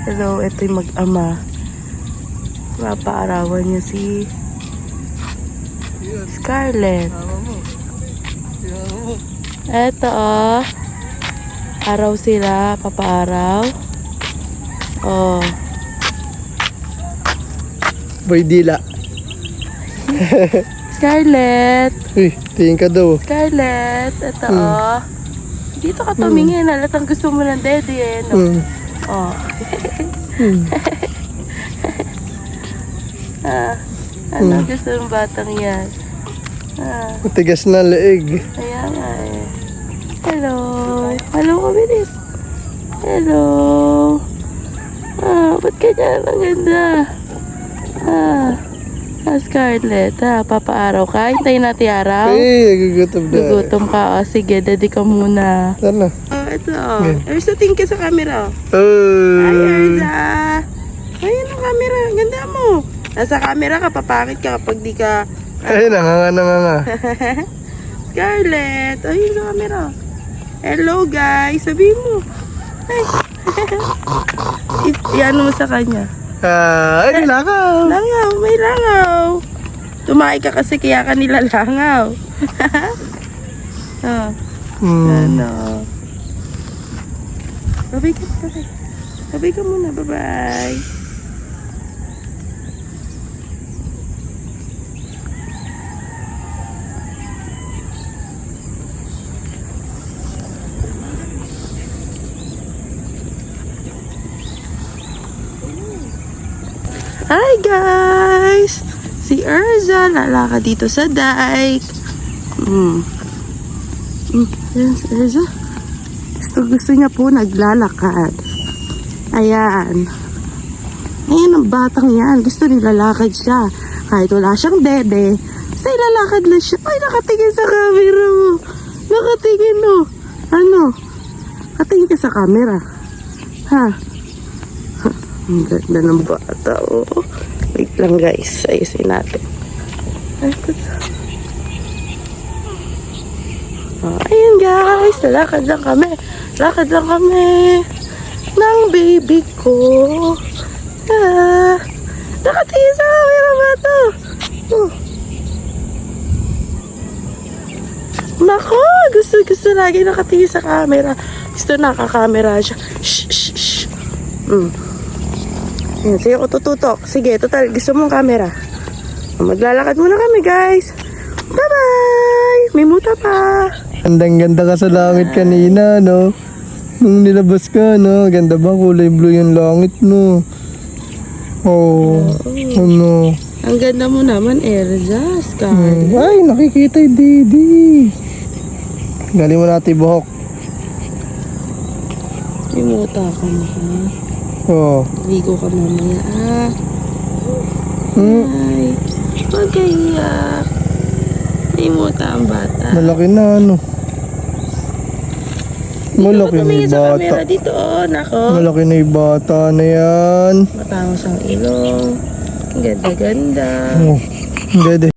Hello, ito yung mag-ama. Mapaarawan niya si Scarlett. Eto araw sila, papaaraw. Oh. Boy Dila. Scarlett. Uy, tingin ka daw. Scarlett, ito dito ka tumingin, halatang gusto mo ng daddy eh, no? Oh. Ano gusto ng batang yan? Matigas na leeg. Kaya nga eh. Hello. Hello, kabilis. Hello. Ba't ganyan? Ang ganda. Scarlett, papaaraw ka? Hintayin natin araw? Ay, nagugutom na. Nagutom ka. Sige, daddy ka muna. Sana. Ito. Erza, tingin ka sa camera. Oh. Hi, Erza. Ayan ang camera. Ganda mo. Nasa camera ka, papakit ka kapag di ka... Ay, nanganga. Scarlett. Ayun sa camera. Hello, guys. Sabihin mo. Ay. Iyan mo sa kanya. Ay, langaw. Langaw, may langaw. Tumahi ka kasi kaya ka nila langaw. Ano. Babay ka. Babay ka muna. Bye-bye. Hi guys! Si Erza lalakad dito sa dike. Ayan si Erza. Gusto niya po naglalakad. Ayan. Ayan ang batang yan. Gusto nilalakad siya. Kahit wala siyang dede. Basta ilalakad lang siya. Ay, nakatingin sa camera mo. Nakatingin mo. Ano? Nakatingin ka sa camera. Ha? Ang ganda ng bata, oh. Wait lang guys, ayusin natin. Ayun guys, lalakad lang kami. Lakad lang kami ng baby ko. Nakatingin sa camera ba ito? Nako, gusto lagi nakatingin sa camera. Gusto nakakamera siya. Shh. Yan, sige ako tututok. Sige, total, gusto mong camera. Maglalakad muna kami, guys. Bye-bye! May muta pa. Gandang-ganda ka sa langit kanina, no? Nung nilabas ka, no? Ganda ba? Kulay blue yung langit, no? Oh, ano? Ang ganda mo naman, Erza, Scarlett. Ay, nakikita yung Didi. Galing mo natin buhok. May muta ka na, ha? Oh. Ligo ka mamaya, Ay, huwag kaiyak. May muta ang bata. Malaki na, ano? Malaki na Tumingin yung sa bata. camera dito, nako. Malaki na yung bata na yan. Matangos ang ilong. Ang ganda-ganda. Oh, hindi.